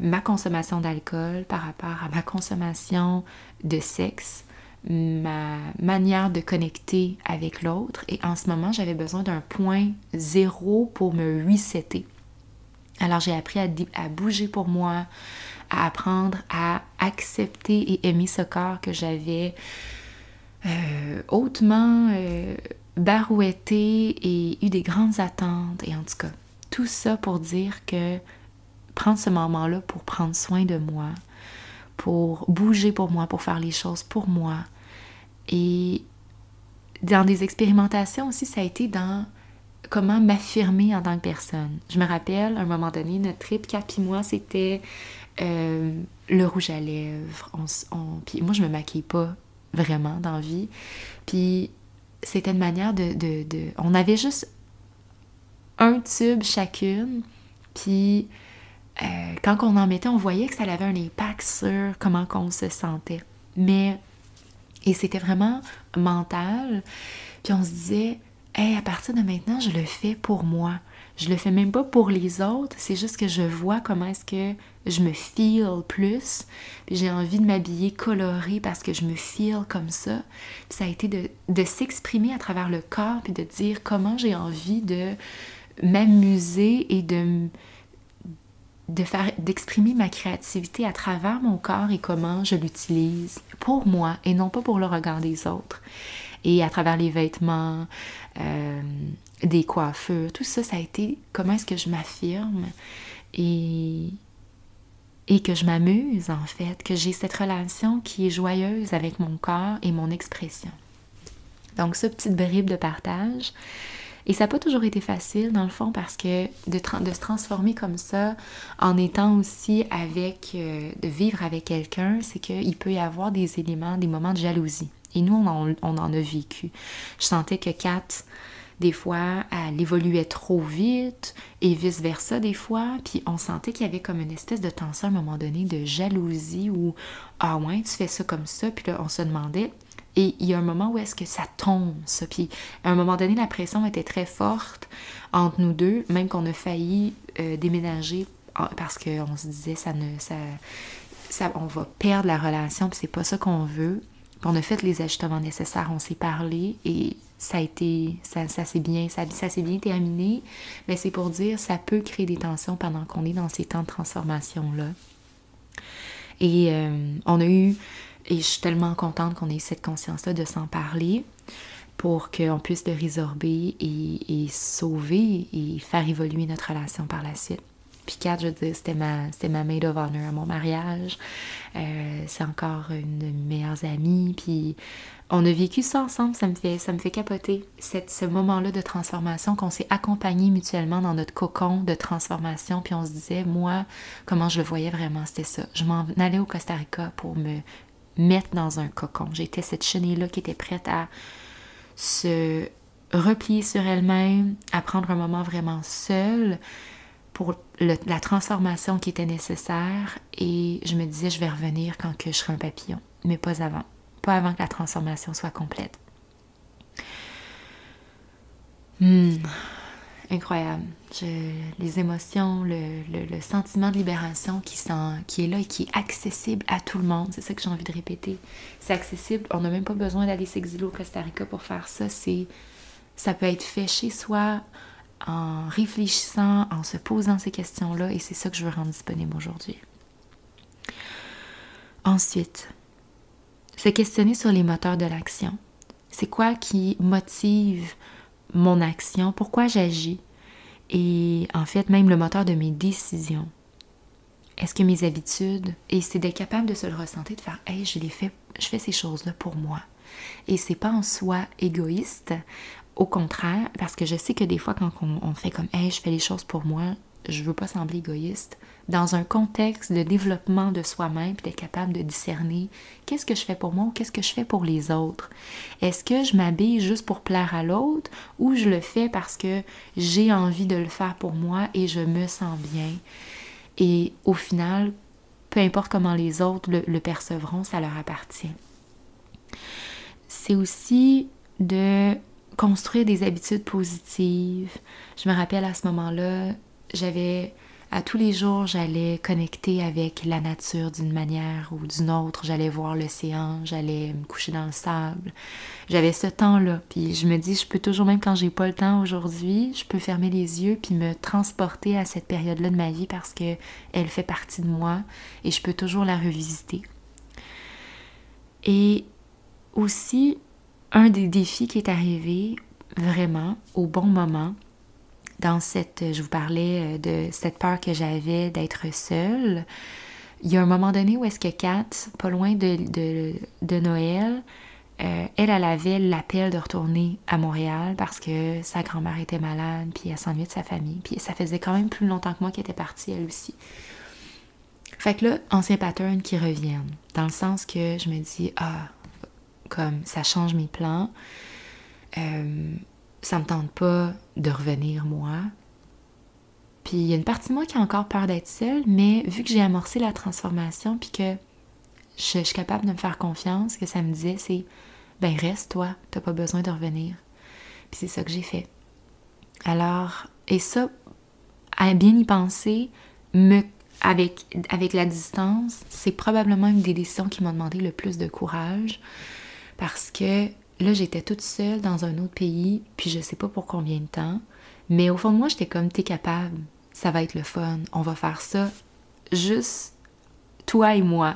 ma consommation d'alcool, par rapport à ma consommation de sexe, ma manière de connecter avec l'autre. Et en ce moment, j'avais besoin d'un point zéro pour me resetter. Alors, j'ai appris à bouger pour moi, à apprendre à accepter et aimer ce corps que j'avais hautement barouetté et eu des grandes attentes. Et en tout cas, tout ça pour dire que prendre ce moment-là pour prendre soin de moi, pour bouger pour moi, pour faire les choses pour moi. Et dans des expérimentations aussi, ça a été dans comment m'affirmer en tant que personne. Je me rappelle, à un moment donné, notre trip, Kat et moi, c'était le rouge à lèvres. Puis moi, je me maquille pas vraiment dans la vie. Puis c'était une manière on avait juste un tube chacune, puis quand on en mettait, on voyait que ça avait un impact sur comment qu'on se sentait. Et c'était vraiment mental. Puis on se disait, hey, à partir de maintenant, je le fais pour moi. Je le fais même pas pour les autres. C'est juste que je vois comment est-ce que je me feel plus. Puis j'ai envie de m'habiller colorée parce que je me feel comme ça. Puis ça a été de s'exprimer à travers le corps, puis de dire comment j'ai envie de m'amuser et d'exprimer ma créativité à travers mon corps et comment je l'utilise pour moi et non pas pour le regard des autres. Et à travers les vêtements, des coiffures, tout ça, ça a été comment est-ce que je m'affirme et que je m'amuse en fait, que j'ai cette relation qui est joyeuse avec mon corps et mon expression. Donc ça, petite bribe de partage. Et ça n'a pas toujours été facile, dans le fond, parce que de se transformer comme ça, en étant aussi de vivre avec quelqu'un, c'est qu'il peut y avoir des éléments, des moments de jalousie. Et nous, on en a vécu. Je sentais que Kat, des fois, elle évoluait trop vite et vice-versa des fois. Puis on sentait qu'il y avait comme une espèce de tension à un moment donné, de jalousie où « Ah ouais, tu fais ça comme ça. » Puis là, on se demandait. Et il y a un moment où est-ce que ça tombe, ça. Puis à un moment donné, la pression était très forte entre nous deux, même qu'on a failli déménager parce qu'on se disait on va perdre la relation, puis c'est pas ça qu'on veut. Puis on a fait les ajustements nécessaires, on s'est parlé et ça s'est bien terminé. Mais c'est pour dire, ça peut créer des tensions pendant qu'on est dans ces temps de transformation-là. Et et je suis tellement contente qu'on ait eu cette conscience-là de s'en parler pour qu'on puisse le résorber et sauver et faire évoluer notre relation par la suite. Puis Kat, je veux dire, c'était ma maid of honor à mon mariage. C'est encore une de mes meilleures amies. Puis on a vécu ça ensemble, ça me fait capoter. Ce moment-là de transformation, qu'on s'est accompagnés mutuellement dans notre cocon de transformation. Puis on se disait, moi, comment je le voyais vraiment, c'était ça. Je m'en allais au Costa Rica pour me mettre dans un cocon. J'étais cette chenille-là qui était prête à se replier sur elle-même, à prendre un moment vraiment seul pour la transformation qui était nécessaire. Et je me disais, je vais revenir quand que je serai un papillon, mais pas avant. Pas avant que la transformation soit complète. Incroyable. Les émotions, le sentiment de libération qui est là et qui est accessible à tout le monde. C'est ça que j'ai envie de répéter. C'est accessible. On n'a même pas besoin d'aller s'exiler au Costa Rica pour faire ça. Ça peut être fait chez soi, en réfléchissant, en se posant ces questions-là. Et c'est ça que je veux rendre disponible aujourd'hui. Ensuite, se questionner sur les moteurs de l'action. C'est quoi qui motive mon action? Pourquoi j'agis? Et en fait, même le moteur de mes décisions. Est-ce que mes habitudes, et c'est d'être capable de se le ressentir, de faire « Hey, je fais ces choses-là pour moi. » Et c'est pas en soi égoïste, au contraire, parce que je sais que des fois, quand on fait comme « Hey, je fais les choses pour moi », je veux pas sembler égoïste. Dans un contexte de développement de soi-même, puis d'être capable de discerner qu'est-ce que je fais pour moi ou qu'est-ce que je fais pour les autres. Est-ce que je m'habille juste pour plaire à l'autre ou je le fais parce que j'ai envie de le faire pour moi et je me sens bien? Et au final, peu importe comment les autres le percevront, ça leur appartient. C'est aussi de construire des habitudes positives. Je me rappelle à ce moment-là, à tous les jours, j'allais connecter avec la nature d'une manière ou d'une autre. J'allais voir l'océan, j'allais me coucher dans le sable. J'avais ce temps-là. Puis je me dis, je peux toujours, même quand j'ai pas le temps aujourd'hui, je peux fermer les yeux puis me transporter à cette période-là de ma vie parce que elle fait partie de moi et je peux toujours la revisiter. Et aussi, un des défis qui est arrivé vraiment au bon moment, je vous parlais de cette peur que j'avais d'être seule. Il y a un moment donné où est-ce que Kat, pas loin de Noël, elle avait l'appel de retourner à Montréal parce que sa grand-mère était malade, puis elle s'ennuyait de sa famille. Puis ça faisait quand même plus longtemps que moi qu'elle était partie, elle aussi. Fait que là, anciens patterns qui reviennent, dans le sens que je me dis, comme ça change mes plans, ça me tente pas de revenir moi. Puis il y a une partie de moi qui a encore peur d'être seule, mais vu que j'ai amorcé la transformation puis que je suis capable de me faire confiance, ce que ça me disait, c'est ben reste toi, t'as pas besoin de revenir. Puis c'est ça que j'ai fait. Alors, et ça, à bien y penser, avec la distance, c'est probablement une des décisions qui m'a demandé le plus de courage parce que là, j'étais toute seule dans un autre pays, puis je sais pas pour combien de temps, mais au fond de moi, j'étais comme, t'es capable, ça va être le fun, on va faire ça, juste toi et moi.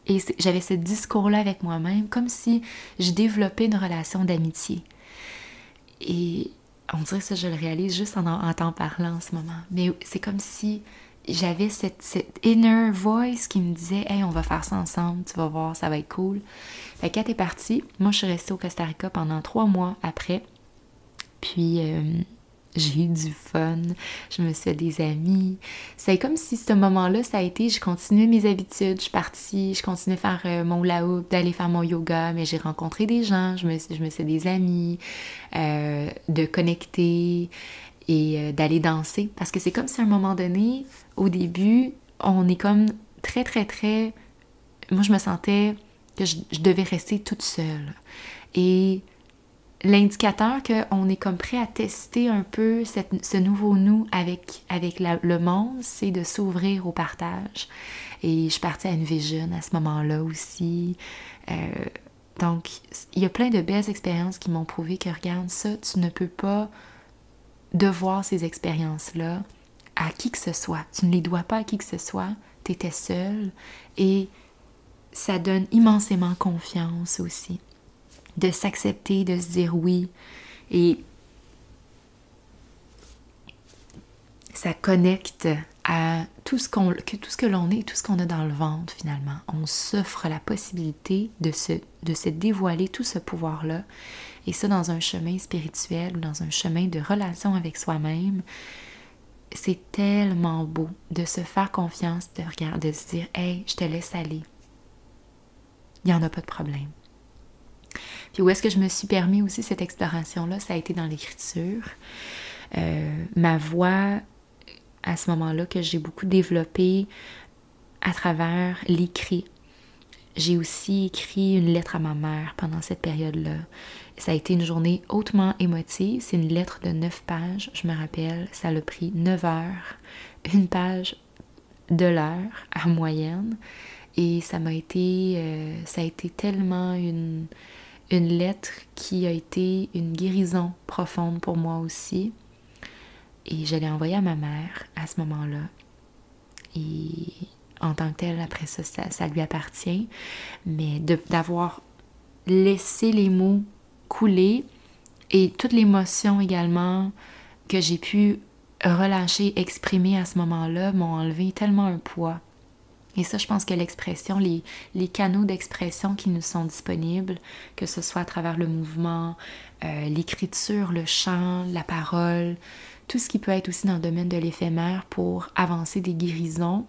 Et j'avais ce discours-là avec moi-même, comme si je développais une relation d'amitié. Et on dirait que ça, je le réalise juste en t'en parlant en ce moment. Mais c'est comme si j'avais cette inner voice qui me disait « Hey, on va faire ça ensemble, tu vas voir, ça va être cool. » Fait qu'elle est partie. Moi, je suis restée au Costa Rica pendant 3 mois après. Puis, j'ai eu du fun. Je me suis fait des amis. C'est comme si ce moment-là, ça a été, j'ai continué mes habitudes. Je suis partie, je continuais à faire mon hula hoop, d'aller faire mon yoga, mais j'ai rencontré des gens, je me suis fait des amis, de connecter et d'aller danser. Parce que c'est comme si à un moment donné, au début, on est comme très, très, très... Moi, je me sentais que je devais rester toute seule. Et l'indicateur qu'on est comme prêt à tester un peu ce nouveau nous avec le monde, c'est de s'ouvrir au partage. Et je suis partie à une vision à ce moment-là aussi. Donc, il y a plein de belles expériences qui m'ont prouvé que, regarde, ça, tu ne peux pas devoir ces expériences-là à qui que ce soit. Tu ne les dois pas à qui que ce soit. Tu étais seule. Et ça donne immensément confiance aussi. De s'accepter, de se dire oui. Et ça connecte à tout ce que l'on est, tout ce qu'on a dans le ventre finalement. On s'offre la possibilité de se dévoiler tout ce pouvoir-là. Et ça, dans un chemin spirituel ou dans un chemin de relation avec soi-même, c'est tellement beau de se faire confiance, de regarder, de se dire « Hey, je te laisse aller. Il n'y en a pas de problème. » Puis où est-ce que je me suis permis aussi cette exploration-là? Ça a été dans l'écriture. Ma voix, à ce moment-là, que j'ai beaucoup développée à travers l'écrit. J'ai aussi écrit une lettre à ma mère pendant cette période-là. Ça a été une journée hautement émotive. C'est une lettre de 9 pages, je me rappelle. Ça a pris 9 heures, une page de l'heure en moyenne. Et ça a été tellement une lettre qui a été une guérison profonde pour moi aussi. Et je l'ai envoyée à ma mère à ce moment-là. Et en tant que telle, après ça, ça lui appartient. Mais d'avoir laissé les mots couler et toute l'émotion également que j'ai pu relâcher, exprimer à ce moment-là, m'ont enlevé tellement un poids. Et ça, je pense que l'expression, les canaux d'expression qui nous sont disponibles, que ce soit à travers le mouvement, l'écriture, le chant, la parole, tout ce qui peut être aussi dans le domaine de l'éphémère pour avancer des guérisons,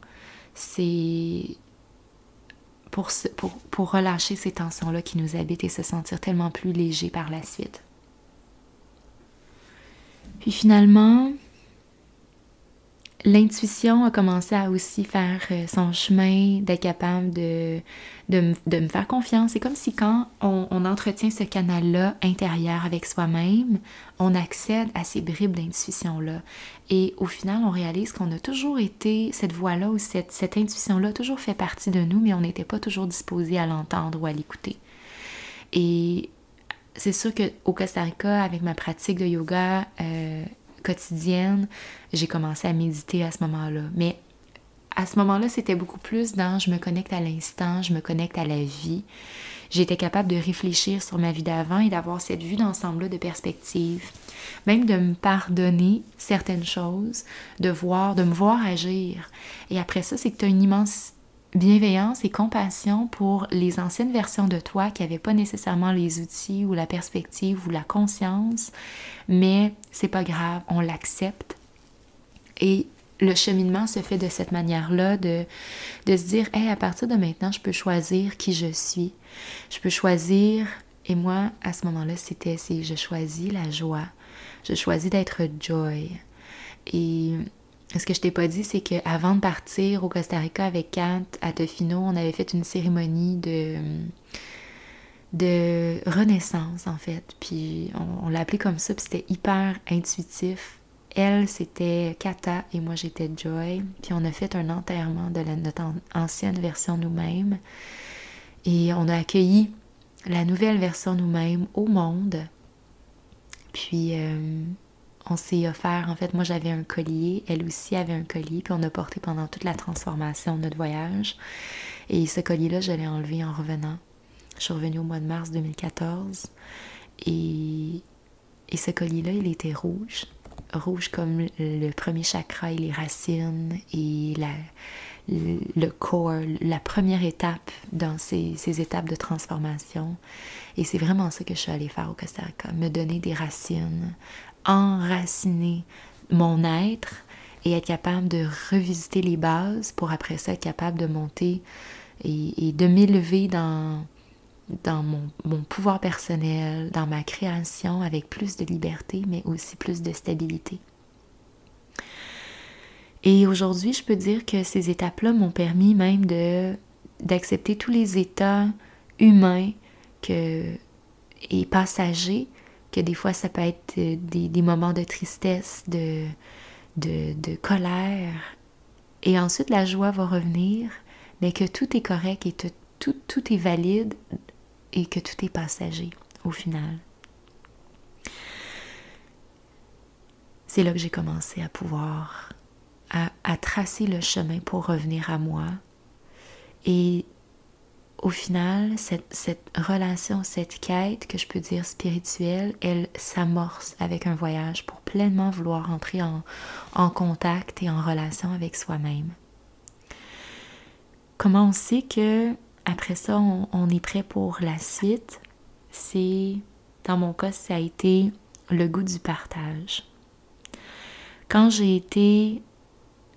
c'est pour relâcher ces tensions-là qui nous habitent et se sentir tellement plus léger par la suite. Puis finalement, l'intuition a commencé à aussi faire son chemin, d'être capable de me faire confiance. C'est comme si quand on entretient ce canal-là intérieur avec soi-même, on accède à ces bribes d'intuition-là. Et au final, on réalise qu'on a toujours été, cette voix-là ou cette intuition-là toujours fait partie de nous, mais on n'était pas toujours disposé à l'entendre ou à l'écouter. Et c'est sûr qu'au Costa Rica, avec ma pratique de yoga quotidienne, j'ai commencé à méditer à ce moment-là. Mais à ce moment-là, c'était beaucoup plus dans je me connecte à l'instant, je me connecte à la vie. J'étais capable de réfléchir sur ma vie d'avant et d'avoir cette vue d'ensemble-là de perspective. Même de me pardonner certaines choses, de me voir agir. Et après ça, c'est que tu as une immense bienveillance et compassion pour les anciennes versions de toi qui n'avaient pas nécessairement les outils ou la perspective ou la conscience, mais c'est pas grave, on l'accepte. Et le cheminement se fait de cette manière-là, de se dire, hey, à partir de maintenant, je peux choisir qui je suis. Je peux choisir, et moi, à ce moment-là, je choisis la joie. Je choisis d'être joy. Et ce que je t'ai pas dit, c'est qu'avant de partir au Costa Rica avec Kat, à Tofino, on avait fait une cérémonie de renaissance, en fait. Puis on l'a appelé comme ça, puis c'était hyper intuitif. Elle, c'était Kata et moi, j'étais Joy. Puis on a fait un enterrement de notre ancienne version nous-mêmes. Et on a accueilli la nouvelle version nous-mêmes au monde. Puis on s'est offert, en fait, moi j'avais un collier, elle aussi avait un collier, puis on a porté pendant toute la transformation de notre voyage. Et ce collier-là, je l'ai enlevé en revenant. Je suis revenue au mois de mars 2014. Et ce collier-là, il était rouge. rouge comme le premier chakra et les racines et le corps, la première étape dans ces étapes de transformation. Et c'est vraiment ça que je suis allée faire au Costa Rica, me donner des racines, enraciner mon être et être capable de revisiter les bases pour après ça être capable de monter et de m'élever dans mon pouvoir personnel, dans ma création avec plus de liberté, mais aussi plus de stabilité. Et aujourd'hui, je peux dire que ces étapes-là m'ont permis même d'accepter tous les états humains et passagers, que des fois ça peut être des moments de tristesse, de colère, et ensuite la joie va revenir, mais que tout est correct et tout est valide et que tout est passager au final. C'est là que j'ai commencé à pouvoir à tracer le chemin pour revenir à moi. Et au final, cette relation, cette quête que je peux dire spirituelle, elle s'amorce avec un voyage pour pleinement vouloir entrer en contact et en relation avec soi-même. Comment on sait que après ça, on est prêt pour la suite? Dans mon cas, ça a été le goût du partage. Quand j'ai été,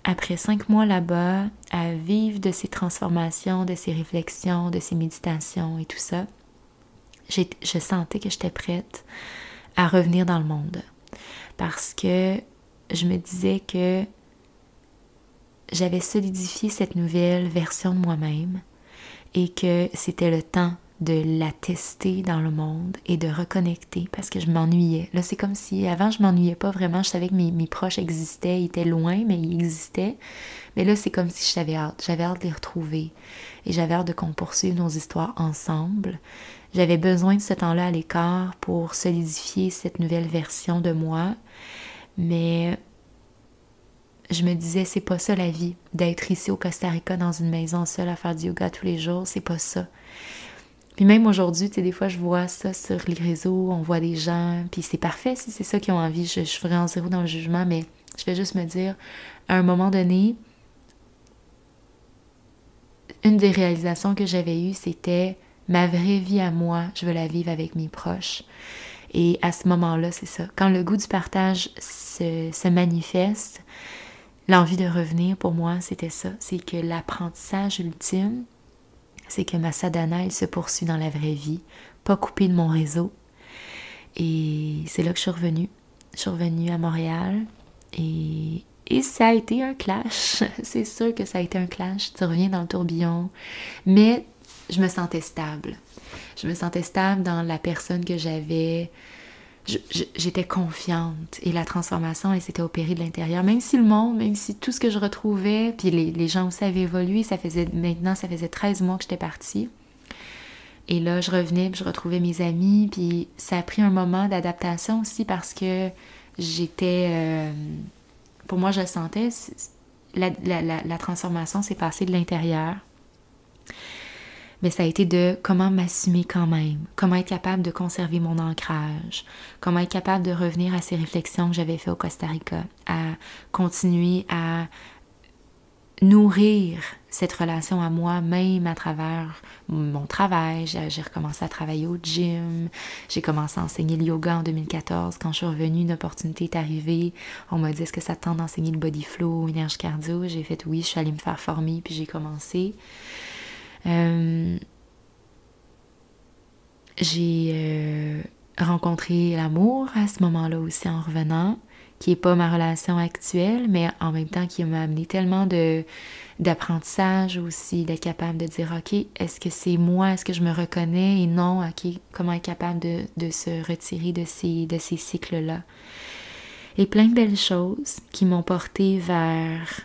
après 5 mois là-bas, à vivre de ces transformations, de ces réflexions, de ces méditations et tout ça, je sentais que j'étais prête à revenir dans le monde. Parce que je me disais que j'avais solidifié cette nouvelle version de moi-même et que c'était le temps de la tester dans le monde et de reconnecter parce que je m'ennuyais. Là, c'est comme si avant, je m'ennuyais pas vraiment. Je savais que mes proches existaient, ils étaient loin, mais ils existaient. Mais là, c'est comme si j'avais hâte. J'avais hâte de les retrouver et j'avais hâte de qu'on poursuive nos histoires ensemble. J'avais besoin de ce temps-là à l'écart pour solidifier cette nouvelle version de moi. Mais je me disais, c'est pas ça la vie. D'être ici au Costa Rica dans une maison seule à faire du yoga tous les jours, c'est pas ça. Puis même aujourd'hui, tu sais, des fois, je vois ça sur les réseaux, on voit des gens, puis c'est parfait si c'est ça qu'ils ont envie. Je suis vraiment zéro dans le jugement, mais je vais juste me dire, à un moment donné, une des réalisations que j'avais eues, c'était ma vraie vie à moi, je veux la vivre avec mes proches. Et à ce moment-là, c'est ça. Quand le goût du partage se manifeste, l'envie de revenir, pour moi, c'était ça. C'est que l'apprentissage ultime, c'est que ma sadhana, elle se poursuit dans la vraie vie, pas coupée de mon réseau. Et c'est là que je suis revenue. Je suis revenue à Montréal et ça a été un clash. C'est sûr que ça a été un clash. Tu reviens dans le tourbillon. Mais je me sentais stable. Je me sentais stable dans la personne que j'avais. J'étais confiante et la transformation, elle s'était opérée de l'intérieur. Même si même si tout ce que je retrouvais, puis les gens aussi avaient évolué, ça faisait 13 mois que j'étais partie. Et là, je revenais, puis je retrouvais mes amis, puis ça a pris un moment d'adaptation aussi parce que j'étais... pour moi, je le sentais, la transformation s'est passée de l'intérieur. Mais ça a été de comment m'assumer quand même, comment être capable de conserver mon ancrage, comment être capable de revenir à ces réflexions que j'avais faites au Costa Rica, à continuer à nourrir cette relation à moi, même à travers mon travail. J'ai recommencé à travailler au gym, j'ai commencé à enseigner le yoga en 2014. Quand je suis revenue, une opportunité est arrivée. On m'a dit, est-ce que ça te tente d'enseigner le body flow, énergie cardio? J'ai fait oui, je suis allée me faire former, puis j'ai commencé. J'ai rencontré l'amour à ce moment-là aussi en revenant, qui n'est pas ma relation actuelle, mais en même temps qui m'a amené tellement d'apprentissage aussi, d'être capable de dire, OK, est-ce que c'est moi, est-ce que je me reconnais? Et non, OK, comment être capable de se retirer de ces cycles-là? Et plein de belles choses qui m'ont porté vers...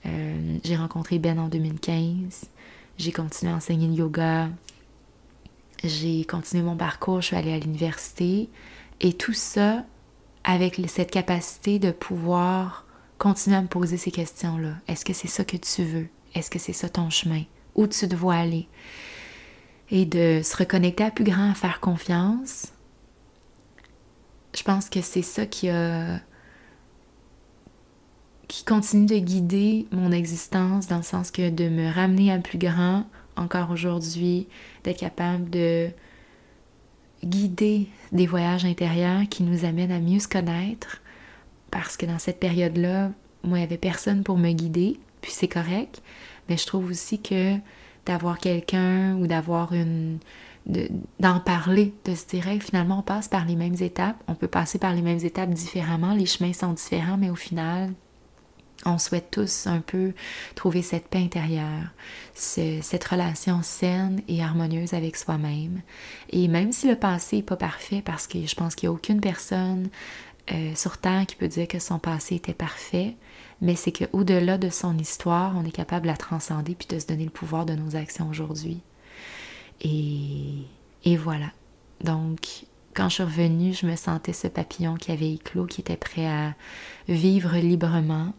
j'ai rencontré Ben en 2015. J'ai continué à enseigner le yoga, j'ai continué mon parcours, je suis allée à l'université et tout ça avec cette capacité de pouvoir continuer à me poser ces questions-là. Est-ce que c'est ça que tu veux? Est-ce que c'est ça ton chemin? Où tu te vois aller? Et de se reconnecter à plus grand, à faire confiance. Je pense que c'est ça qui a qui continue de guider mon existence dans le sens que de me ramener à plus grand encore aujourd'hui, d'être capable de guider des voyages intérieurs qui nous amènent à mieux se connaître parce que dans cette période-là, moi, il n'y avait personne pour me guider, puis c'est correct, mais je trouve aussi que d'avoir quelqu'un ou d'avoir d'en parler, de se dire hey, finalement on passe par les mêmes étapes, on peut passer par les mêmes étapes différemment, les chemins sont différents, mais au final, on souhaite tous un peu trouver cette paix intérieure, cette relation saine et harmonieuse avec soi-même. Et même si le passé n'est pas parfait, parce que je pense qu'il n'y a aucune personne sur Terre qui peut dire que son passé était parfait, mais c'est qu'au-delà de son histoire, on est capable de la transcender puis de se donner le pouvoir de nos actions aujourd'hui. Et voilà. Donc, quand je suis revenue, je me sentais ce papillon qui avait éclos, qui était prêt à vivre librement.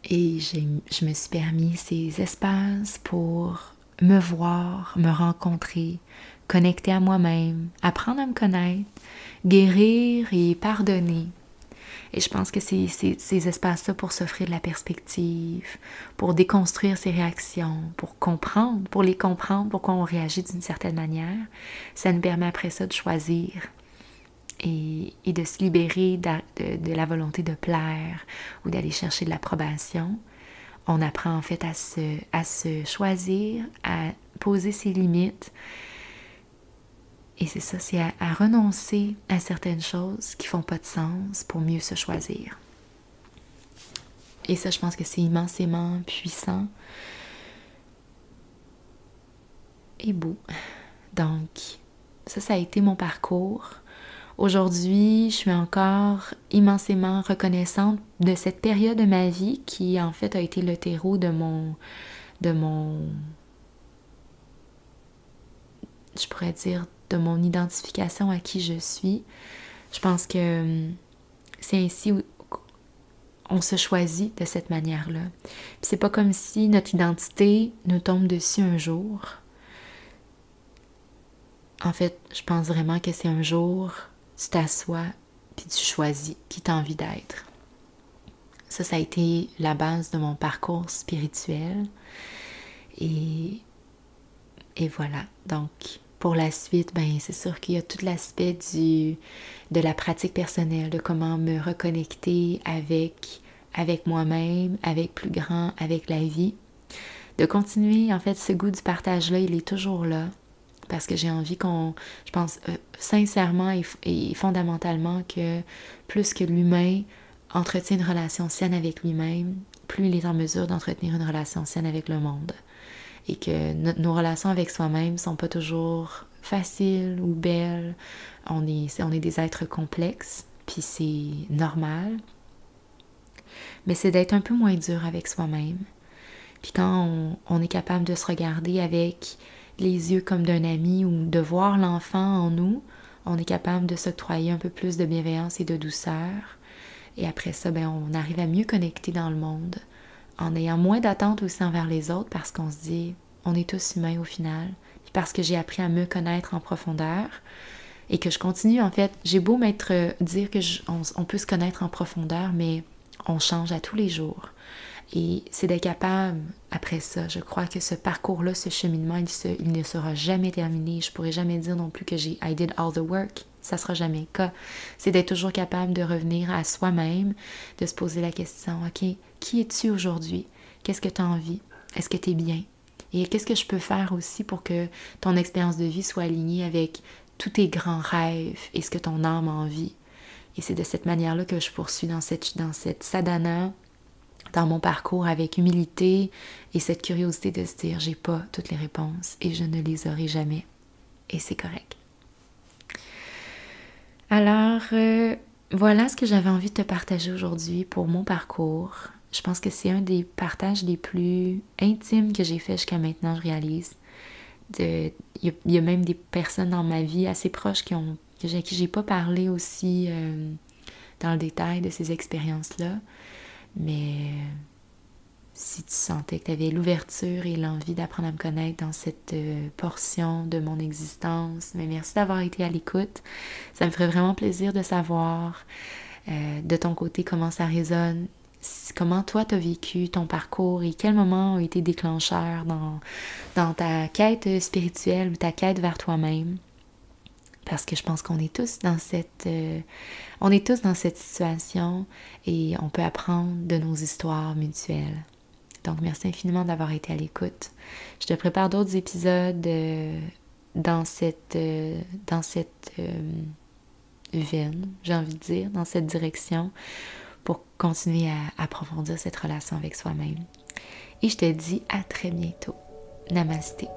Et je me suis permis ces espaces pour me voir, me rencontrer, connecter à moi-même, apprendre à me connaître, guérir et pardonner. Et je pense que c'est ces espaces-là pour s'offrir de la perspective, pour déconstruire ses réactions, pour les comprendre, pourquoi on réagit d'une certaine manière, ça nous permet après ça de choisir et de se libérer de la volonté de plaire ou d'aller chercher de l'approbation. On apprend en fait à se choisir, à poser ses limites. Et c'est ça, c'est à renoncer à certaines choses qui font pas de sens pour mieux se choisir. Et ça, je pense que c'est immensément puissant et beau. Donc, ça a été mon parcours. Aujourd'hui, je suis encore immensément reconnaissante de cette période de ma vie qui, en fait, a été le terreau de mon je pourrais dire, de mon identification à qui je suis. Je pense que c'est ainsi on se choisit de cette manière-là. Puis c'est pas comme si notre identité nous tombe dessus un jour. En fait, je pense vraiment que c'est un jour, tu t'assois puis tu choisis qui t'as envie d'être. Ça a été la base de mon parcours spirituel. Et voilà. Donc, pour la suite, ben c'est sûr qu'il y a tout l'aspect de la pratique personnelle, de comment me reconnecter avec moi-même, avec plus grand, avec la vie. De continuer, en fait, ce goût du partage-là, il est toujours là. Parce que j'ai envie je pense sincèrement et fondamentalement que plus que l'humain entretient une relation saine avec lui-même, plus il est en mesure d'entretenir une relation saine avec le monde. Et que nos relations avec soi-même ne sont pas toujours faciles ou belles. On est des êtres complexes, puis c'est normal. Mais c'est d'être un peu moins dur avec soi-même. Puis quand on est capable de se regarder avec les yeux comme d'un ami ou de voir l'enfant en nous, on est capable de s'octroyer un peu plus de bienveillance et de douceur. Et après ça, ben, on arrive à mieux connecter dans le monde, en ayant moins d'attentes aussi envers les autres parce qu'on se dit, on est tous humains au final. Puis parce que j'ai appris à me connaître en profondeur et que je continue, en fait, j'ai beau dire que on peut se connaître en profondeur, mais on change à tous les jours. Et c'est d'être capable, après ça, je crois que ce parcours-là, ce cheminement, il ne sera jamais terminé. Je pourrais jamais dire non plus que I did all the work. Ça sera jamais le cas. C'est d'être toujours capable de revenir à soi-même, de se poser la question, OK, qui es-tu aujourd'hui? Qu'est-ce que tu as envie? Est-ce que tu es bien? Et qu'est-ce que je peux faire aussi pour que ton expérience de vie soit alignée avec tous tes grands rêves et ce que ton âme a envie? Et c'est de cette manière-là que je poursuis dans cette sadhana, dans mon parcours avec humilité et cette curiosité de se dire, j'ai pas toutes les réponses et je ne les aurai jamais. Et c'est correct. Alors, voilà ce que j'avais envie de te partager aujourd'hui pour mon parcours. Je pense que c'est un des partages les plus intimes que j'ai fait jusqu'à maintenant, je réalise. Il y a même des personnes dans ma vie assez proches à qui j'ai pas parlé aussi dans le détail de ces expériences-là. Mais si tu sentais que tu avais l'ouverture et l'envie d'apprendre à me connaître dans cette portion de mon existence, mais merci d'avoir été à l'écoute. Ça me ferait vraiment plaisir de savoir de ton côté, comment ça résonne, comment toi tu as vécu ton parcours et quels moments ont été déclencheurs dans ta quête spirituelle ou ta quête vers toi-même. Parce que je pense qu'on est tous dans cette situation et on peut apprendre de nos histoires mutuelles. Donc, merci infiniment d'avoir été à l'écoute. Je te prépare d'autres épisodes dans cette veine, j'ai envie de dire, dans cette direction, pour continuer à approfondir cette relation avec soi-même. Et je te dis à très bientôt. Namasté.